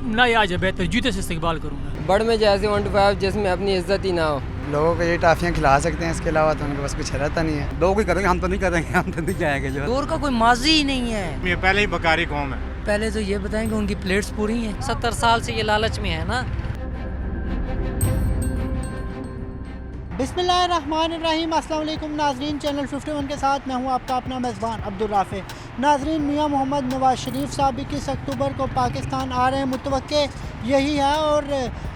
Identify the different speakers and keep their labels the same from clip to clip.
Speaker 1: ना ही आज है बेहतर जूते से इस्तेमाल करूँगा।
Speaker 2: बड़ में जैसे 1 to 5 जिसमें अपनी इज्जत ही ना हो।
Speaker 3: लोगों को ये टाफियाँ खिला सकते हैं, इसके अलावा तो उनके पास कुछ रहता नहीं है। लोग ही करेंगे, हम तो नहीं करेंगे, हम तो नहीं जाएंगे। जो
Speaker 4: दौर का कोई माजी ही नहीं है।
Speaker 5: ये पहले ही बकारी कौम है।
Speaker 4: पहले तो ये बताएं कि उनकी प्लेट्स पूरी हैं। 70 साल से ये लालच में है ना।
Speaker 6: बिस्मिल्लाहिर्रहमानिर्रहीम। अस्सलाम वालेकुम नाजरीन, चैनल 51 के साथ मैं हूं आपका अपना मेज़बान अब्दुल राफ़े। नाजरीन, मियां मोहम्मद नवाज़ शरीफ साहब 21 अक्टूबर को पाकिस्तान आ रहे हैं, मुतवक्के यही है। और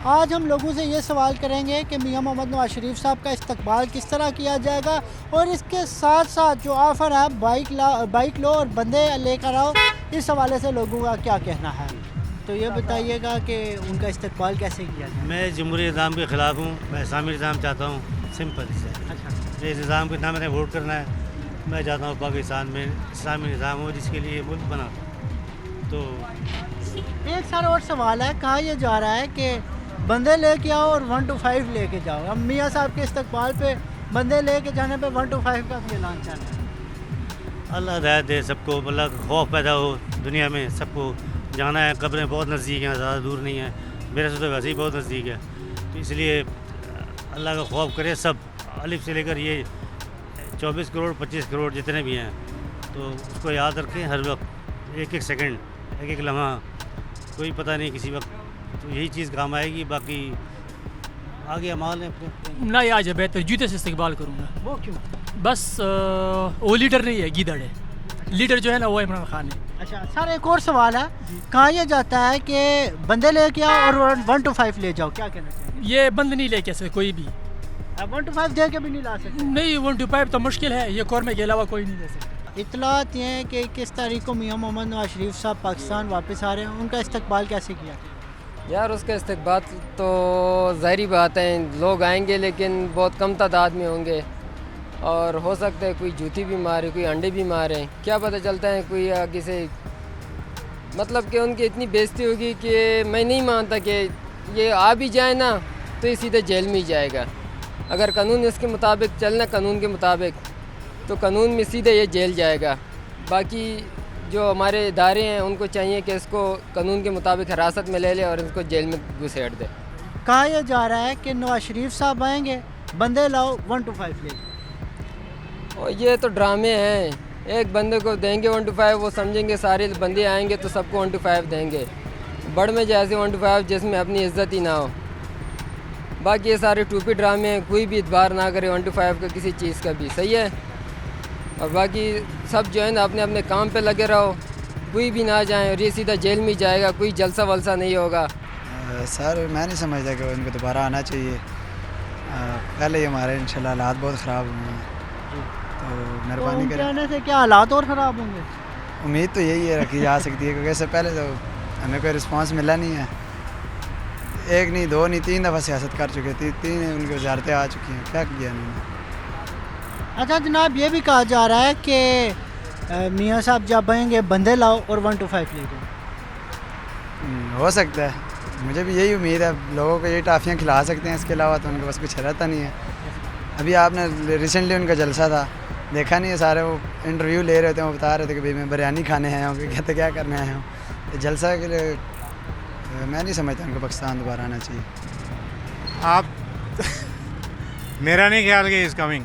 Speaker 6: आज हम लोगों से ये सवाल करेंगे कि मियां मोहम्मद नवाज़ शरीफ साहब का इस्तकबाल किस तरह किया जाएगा, और इसके साथ साथ जो ऑफ़र है बाइक लो और बंदे लेकर आओ, इस हवाले से लोगों का क्या कहना है। तो ये बताइएगा कि उनका इस्तकबाल कैसे किया जाए।
Speaker 7: मैं जमहूरी निज़ाम के ख़िलाफ़ हूँ, मैं इस्लामी निज़ाम चाहता हूँ। सिंपल से
Speaker 6: अच्छा,
Speaker 7: इस निज़ाम के नाम मैंने वोट करना है। मैं चाहता हूँ पाकिस्तान में इस्लामी निज़ाम हो, जिसके लिए मुल्क बना। तो
Speaker 6: एक सर और सवाल है, कहा यह जा रहा है कि बंदे लेके आओ और 1 to 5 लेके जाओ। हम मियाँ साहब के इस्तकबाल पे बंदे लेके जाने पे 1 to 5 का भी ऐलान चल रहा है।
Speaker 7: अल्लाह हिदायत दे सबको, अल्लाह का खौफ पैदा हो दुनिया में। सबको जाना है, कब्रें बहुत नज़दीक हैं, ज़्यादा दूर नहीं है। मेरे से तो वैसे ही बहुत नज़दीक है, तो इसलिए अल्लाह का खौफ करे सब, अलिफ से लेकर ये 24 करोड़ 25 करोड़ जितने भी हैं, तो उसको याद रखें हर वक्त, एक एक सेकंड, एक एक लम्हा, कोई पता नहीं किसी वक्त, तो यही चीज़ काम आएगी। बाकी आगे अमाल है अपने।
Speaker 1: ना ही आज है बेहतर जूते से इस्तेमाल करूँगा।
Speaker 6: वो क्यों?
Speaker 1: बस वो लीडर नहीं है, गीदड़ है। लीडर जो है ना वो इमरान खान है।
Speaker 6: अच्छा सर, एक और सवाल है, कहा यह जाता है कि बंदे लेके आओ और 1 to 5 ले जाओ, क्या कहना चाहिए?
Speaker 1: ये बंद नहीं लेके सकते कोई भी।
Speaker 6: 1 to 5 दे के भी नहीं ला सकते?
Speaker 1: नहीं, 1 to 5 तो मुश्किल है, ये कौरमे के अलावा कोई नहीं दे सकता।
Speaker 6: इतलात ये हैं कि 21 तारीख को मियाँ मोहम्मद नवाज शरीफ साहब पाकिस्तान वापस आ रहे हैं, उनका इस्तकबाल कैसे किया?
Speaker 2: यार उसका इस्तकबाल तो ज़ाहिरी बात है, लोग आएंगे लेकिन बहुत कम तादाद में होंगे, और हो सकता है कोई जूती भी मारे, कोई अंडे भी मारे, क्या पता चलता है। कोई किसी मतलब कि उनकी इतनी बेइज्जती होगी कि मैं नहीं मानता कि ये आ भी जाए ना तो ये सीधे जेल में ही जाएगा। अगर कानून इसके मुताबिक चलना, कानून के मुताबिक, तो कानून में सीधे ये जेल जाएगा। बाकी जो हमारे इदारे हैं उनको चाहिए कि इसको कानून के मुताबिक हिरासत में ले ले और इसको जेल में घुसेड़ दे।
Speaker 6: कहा यह जा रहा है कि नवाज शरीफ साहब आएंगे, बंदे लाओ 1 to 5 ले।
Speaker 2: और ये तो ड्रामे हैं, एक बंदे को देंगे 1 to 5, वो समझेंगे सारे बंदे आएंगे तो सबको 1 to 5 देंगे। बड़ में जैसे 1 to 5 जिसमें अपनी इज्जत ही ना हो। बाकी ये सारे टूपी ड्रामे हैं, कोई भी इतबार ना करे 1 to 5 का किसी चीज़ का भी, सही है। और बाकी सब जो है ना अपने अपने काम पे लगे रहो, कोई भी ना जाए, और ये सीधा जेल में ही जाएगा, कोई जलसा वलसा नहीं होगा।
Speaker 3: सर मैं नहीं समझता कि उनको दोबारा आना चाहिए। पहले ही हमारे इंशाल्लाह हालात बहुत ख़राब हुए हैं, तो मेहरबानी
Speaker 6: उनके
Speaker 3: करें।
Speaker 6: आने से क्या हालात और ख़राब होंगे?
Speaker 3: उम्मीद तो यही है, रखी जा सकती है, क्योंकि इससे पहले तो हमें कोई रिस्पांस मिला नहीं है। एक नहीं, 2 नहीं, 3 दफ़ा सियासत कर चुके थे, 3 उनकी वजारतें आ चुकी हैं, क्या किया उन्होंने।
Speaker 6: अच्छा जनाब, ये भी कहा जा रहा है कि मियाँ साहब जब आएंगे बंदे लाओ और 1 to 5 ले जाओ।
Speaker 3: हो सकता है, मुझे भी यही उम्मीद है। लोगों को ये टाफियाँ खिला सकते हैं, इसके अलावा तो उनके पास कुछ रहता नहीं है। अभी आपने रिसेंटली उनका जलसा था, देखा नहीं है, सारे वो इंटरव्यू ले रहे थे, वो बता रहे थे कि भाई मैं बिरयानी खाने आया हूँ, कि कहते क्या करने आया हूँ। तो जलसा के लिए मैं नहीं समझता उनको पाकिस्तान दोबारा आना चाहिए।
Speaker 5: आप मेरा नहीं ख्याल कि इज़ कमिंग।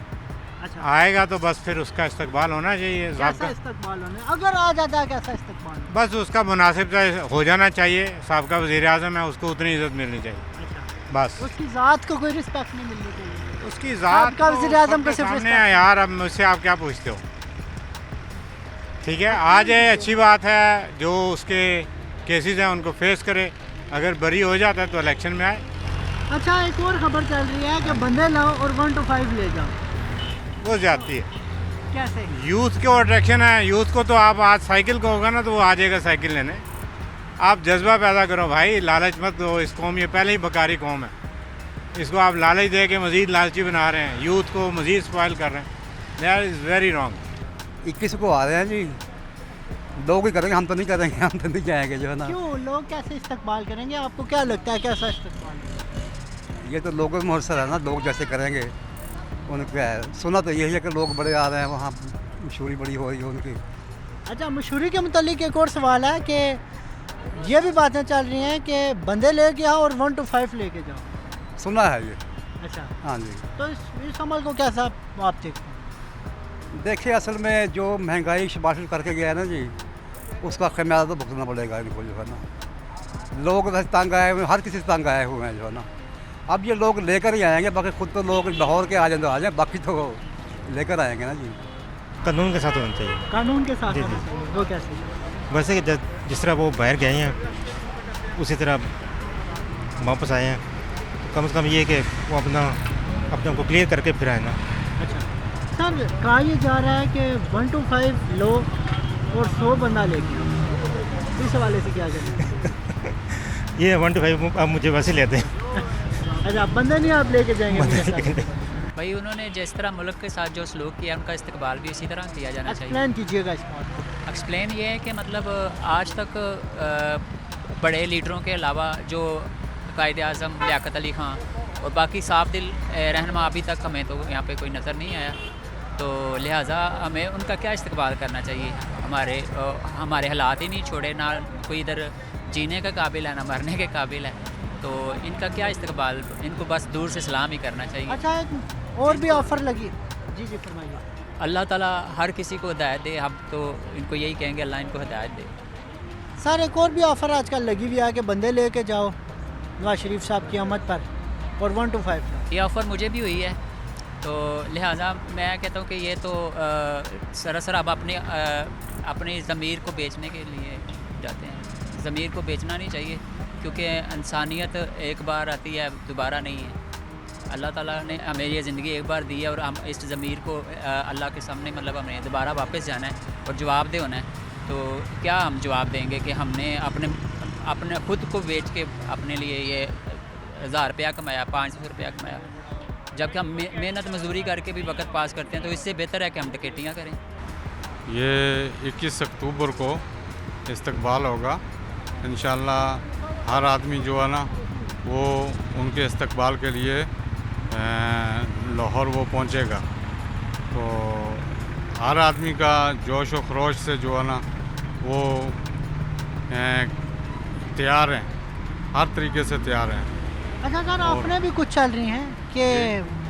Speaker 6: अच्छा,
Speaker 5: आएगा तो बस फिर उसका इस्तकबाल होना चाहिए।
Speaker 6: कैसा इस्तकबाल होने, अगर आ जाता है कैसा इस्तकबाल?
Speaker 5: बस उसका मुनासिब हो जाना चाहिए। साहब वज़ीर आज़म है, उसको उतनी इज़्ज़त मिलनी चाहिए।
Speaker 6: अच्छा,
Speaker 5: बस
Speaker 6: उसकी ज़ात को कोई रिस्पेक्ट नहीं मिलनी चाहिए।
Speaker 5: उसकी ज़ात
Speaker 6: का वज़ीर आज़म को सिर्फ
Speaker 5: सामने है यार। अब मुझसे आप क्या पूछते हो? ठीक है, आ जाए, अच्छी बात है। जो उसके केसेस हैं उनको फेस करे, अगर बरी हो जाता है तो इलेक्शन में आए।
Speaker 6: अच्छा, एक और खबर चल रही है कि बंदे लाओ और 1 to 5 ले जाओ,
Speaker 5: वो जाती है।
Speaker 6: कैसे?
Speaker 5: यूथ को अट्रैक्शन है। यूथ को तो आप आज साइकिल को होगा ना तो वो आ जाएगा साइकिल लेने। आप जज्बा पैदा करो भाई, लालच मत दो इस कौम, ये पहले ही बकारी कौम है। इसको आप लालच दे के मज़ीद लालची बना रहे हैं, यूथ को मज़ीद स्पॉइल कर रहे हैं। That is very wrong.
Speaker 3: 21 को आ रहे हैं जी, लोग ही करेंगे, हम तो नहीं करेंगे, हम तो नहीं जाएंगे। जो है ना,
Speaker 6: क्यों, लोग कैसे इस्तकबाल करेंगे? आपको क्या लगता है कैसा इस्तकबाल?
Speaker 3: ये तो लोगों में मुहसर है ना, लोग जैसे करेंगे उनको क्या है। सुना तो यही है कि लोग बड़े आ रहे हैं, वहाँ मशहूरी बड़ी हो रही है उनकी।
Speaker 6: अच्छा, मशहूरी के मुतालिक एक और सवाल है कि ये भी बातें चल रही हैं कि बंदे लेके आओ और 1 to 5 लेके जाओ।
Speaker 8: सुना है ये।
Speaker 6: अच्छा,
Speaker 8: हाँ जी।
Speaker 6: तो इस अमल को कैसा आप देखते हैं?
Speaker 8: देखिए असल में जो महंगाई शबाशिश करके गया है ना जी, उसका खमियाजा तो भुगतना पड़ेगा इनको जो है ना। लोग वैसे तंग आए हुए, हर किसी से तंग आए हुए हैं जो है ना। अब ये लोग लेकर ही आएंगे, बाकी खुद तो लोग लाहौर के आ जाए, बाकी तो लेकर आएंगे ना जी।
Speaker 9: कानून के साथ होना चाहिए।
Speaker 6: कानून के साथ
Speaker 9: जी,
Speaker 6: होना
Speaker 9: जी।
Speaker 6: चाहिए, वो कैसे?
Speaker 9: वैसे कि जिस तरह वो बाहर गए हैं उसी तरह वापस आए हैं, तो कम से कम ये कि वो अपने को क्लियर करके फिर आए ना।
Speaker 6: अच्छा सर, कहा ये जा रहा है कि 1 to 5 लो और 100 बंदा लेके आओ। इस हवाले से क्या करें?
Speaker 9: ये 1 to 5 आप मुझे वैसे लेते हैं।
Speaker 6: अच्छा, बंदे नहीं आप लेके जाएंगे मेरे साथ?
Speaker 4: भाई उन्होंने जिस तरह मुल्क के साथ जो सलूक किया उनका इस्तकबाल भी इसी तरह किया जाना चाहिए।
Speaker 6: एक्सप्लेन कीजिएगा इस बात को।
Speaker 4: एक्सप्लेन ये है कि मतलब आज तक बड़े लीडरों के अलावा जो कायद आज़म लियाकत अली ख़ान और बाकी साफ दिल रहनुमा अभी तक हमें तो यहाँ पे कोई नज़र नहीं आया, तो लिहाजा हमें उनका क्या इस्तकबाल करना चाहिए। हमारे हालात ही नहीं छोड़े, ना कोई इधर जीने के काबिल है ना मरने के काबिल है, तो इनका क्या इस्तकबाल, इनको बस दूर से सलाम ही करना चाहिए।
Speaker 6: अच्छा, एक और भी ऑफ़र लगी। जी जी फरमाइए।
Speaker 4: अल्लाह ताला हर किसी को हिदायत दे, हम तो इनको यही कहेंगे अल्लाह इनको हिदायत दे।
Speaker 6: सर, एक और भी ऑफ़र आजकल लगी हुई है कि बंदे लेके जाओ नवाज शरीफ साहब की आमद पर और 1 to 5 का।
Speaker 4: ये ऑफ़र मुझे भी हुई है, तो लिहाजा मैं कहता हूँ कि ये तो सरासर अब अपने ज़मीर को बेचने के लिए जाते हैं। ज़मीर को बेचना नहीं चाहिए, क्योंकि इंसानियत एक बार आती है, दोबारा नहीं है। अल्लाह ताला ने हमें ये ज़िंदगी एक बार दी है और हम इस ज़मीर को अल्लाह के सामने मतलब हमें दोबारा वापस जाना है और जवाबदेह होना है। तो क्या हम जवाब देंगे कि हमने अपने खुद को बेच के अपने लिए ये 1000 रुपया कमाया, 500 रुपया कमाया, जबकि हम मेहनत मजदूरी करके भी वक्त पास करते हैं, तो इससे बेहतर है कि हम डकैतियाँ करें।
Speaker 5: ये 21 अक्टूबर को इस्तकबाल होगा इंशाल्लाह। हर आदमी जो है ना वो उनके इस्तकबाल के लिए लाहौर वो पहुंचेगा, तो हर आदमी का जोश व खरोश से जो है ना वो तैयार हैं, हर तरीके से तैयार हैं।
Speaker 6: अच्छा सर, आपने भी कुछ चल रही हैं कि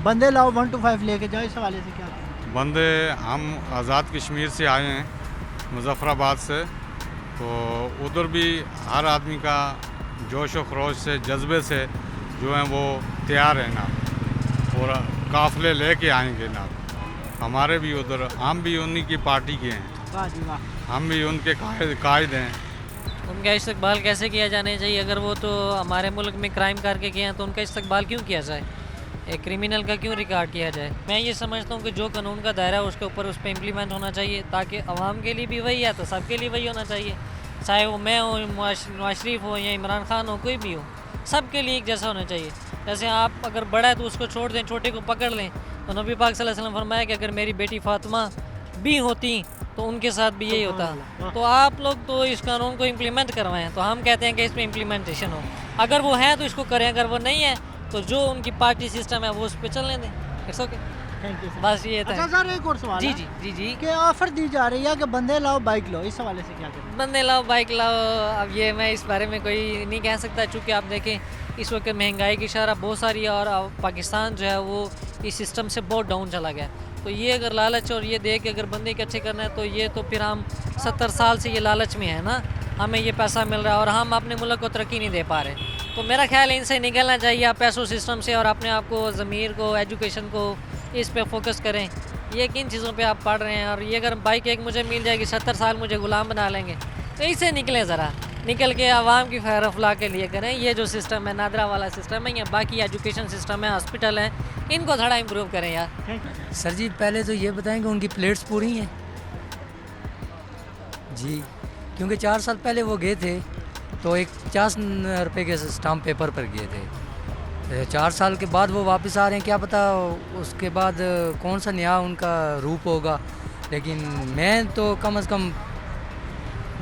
Speaker 6: बंदे लाओ 1 to 5 लेके जाओ, इस हवाले से क्या करें?
Speaker 5: बंदे हम आज़ाद कश्मीर से आए हैं, मुजफ्फराबाद से, तो उधर भी हर आदमी का जोश व खरोश से, जज्बे से जो है वो तैयार है ना, और काफ़िले लेके आएंगे ना। हमारे भी उधर, हम भी उन्हीं की पार्टी के हैं,
Speaker 6: वाह जी वाह।
Speaker 5: हम भी उनके कायद हैं।
Speaker 10: उनका इस्तकबाल कैसे किया जाना चाहिए? अगर वो तो हमारे मुल्क में क्राइम करके गए हैं तो उनका इस्तकबाल क्यों किया जाए? एक क्रिमिनल का क्यों रिकॉर्ड किया जाए? मैं ये समझता हूँ कि जो कानून का दायरा है उसके ऊपर उस पर इम्प्लीमेंट होना चाहिए, ताकि अवाम के लिए भी वही है तो सबके लिए वही होना चाहिए। चाहे वो मैं हो, नवाज शरीफ हो या इमरान खान हो, कोई भी हो, सबके लिए एक जैसा होना चाहिए। जैसे आप अगर बड़ा है तो उसको छोड़ दें, छोटे को पकड़ लें। तो नबी पाक सल्लल्लाहु अलैहि वसल्लम फरमाया कि अगर मेरी बेटी फातिमा भी होती तो उनके साथ भी यही होता। तो आप लोग तो इस कानून को इम्प्लीमेंट करवाएं, तो हम कहते हैं कि इसमें इम्प्लीमेंटेशन हो। अगर वो है तो इसको करें, अगर वो नहीं है तो जो उनकी पार्टी सिस्टम है वो उस पर चलने दें। It's okay,
Speaker 6: thank you.
Speaker 10: बस ये था।
Speaker 6: अच्छा सर, एक और सवाल
Speaker 10: जी
Speaker 6: है
Speaker 10: जी जी जी
Speaker 6: कि ऑफ़र दी जा रही है कि बंदे लाओ बाइक लो, इस हवाले से क्या करें?
Speaker 10: बंदे लाओ बाइक लाओ, अब ये मैं इस बारे में कोई नहीं कह सकता, चूँकि आप देखें इस वक्त महंगाई की शरह बहुत सारी है और पाकिस्तान जो है वो इस सिस्टम से बहुत डाउन चला गया। तो ये अगर लालच और ये देख के अगर बंदे इकट्ठे करना है तो ये तो फिर हम 70 साल से ये लालच में है ना, हमें ये पैसा मिल रहा है और हम अपने मुल्क को तरक्की नहीं दे पा रहे। तो मेरा ख्याल है इनसे निकलना चाहिए, आप पैसों सिस्टम से, और अपने आप को, ज़मीर को, एजुकेशन को, इस पे फोकस करें। ये किन चीज़ों पे आप पढ़ रहे हैं, और ये अगर बाइक एक मुझे मिल जाएगी 70 साल मुझे ग़ुलाम बना लेंगे, तो इससे निकलें, ज़रा निकल के आवाम की खैर अफलाह के लिए करें। ये जो सिस्टम है नादरा वाला सिस्टम है या बाकी एजुकेशन सिस्टम है, हॉस्पिटल है, इनको थोड़ा इम्प्रूव करें यार।
Speaker 11: सर जी पहले तो ये बताएं कि उनकी प्लेट्स पूरी हैं जी, क्योंकि 4 साल पहले वो गए थे तो एक 50 रुपये के स्टाम्प पेपर पर गए थे। 4 साल के बाद वो वापस आ रहे हैं, क्या पता उसके बाद कौन सा नया उनका रूप होगा, लेकिन मैं तो कम से कम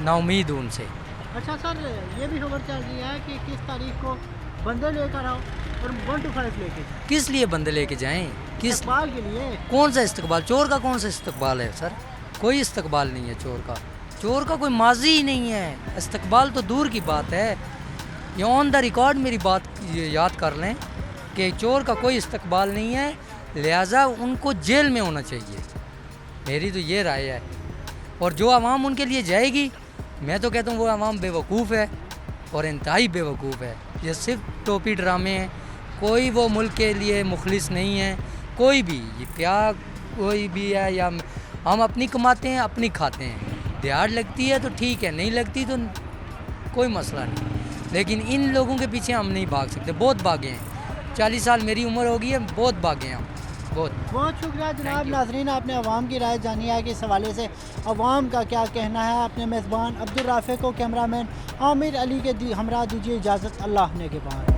Speaker 11: नाउमीद हूँ उनसे।
Speaker 6: अच्छा सर, ये भी खबर चल रही है कि किस तारीख को बंदे लेकर आओ और 1 to 5 लेके जाओ।
Speaker 11: किस लिए बंदे लेके जाएं? किस
Speaker 6: इस्तकबाल के लिए?
Speaker 11: कौन सा इस्तकबाल? चोर का कौन सा इस्तकबाल है सर? कोई इस्तकबाल नहीं है चोर का। चोर का कोई माजी ही नहीं है, इस्तकबाल तो दूर की बात है। ये ऑन द रिकॉर्ड मेरी बात ये याद कर लें कि चोर का कोई इस्तकबाल नहीं है, लिहाजा उनको जेल में होना चाहिए, मेरी तो ये राय है। और जो आवाम उनके लिए जाएगी, मैं तो कहता हूँ वो आवाम बेवकूफ़ है और इंतहाई बेवकूफ़ है। ये सिर्फ टोपी ड्रामे हैं, कोई वो मुल्क के लिए मुखलिस नहीं है, कोई भी, ये क्या कोई भी है, या हम अपनी कमाते हैं अपनी खाते हैं, दिहाड़ लगती है तो ठीक है, नहीं लगती तो कोई मसला नहीं, लेकिन इन लोगों के पीछे हम नहीं भाग सकते। बहुत भागे हैं, 40 साल मेरी उम्र हो गई है, बहुत भागे हैं हम, बहुत
Speaker 6: शुक्रिया जनाब। नाजरीन, आपने अवाम की राय जानी है कि इस हवाले से अवाम का क्या कहना है। अपने मेज़बान अब्दुल राफ़े को कैमरामैन आमिर अली के हमरा दीजिए इजाज़त। अल्लाह ने के बाद।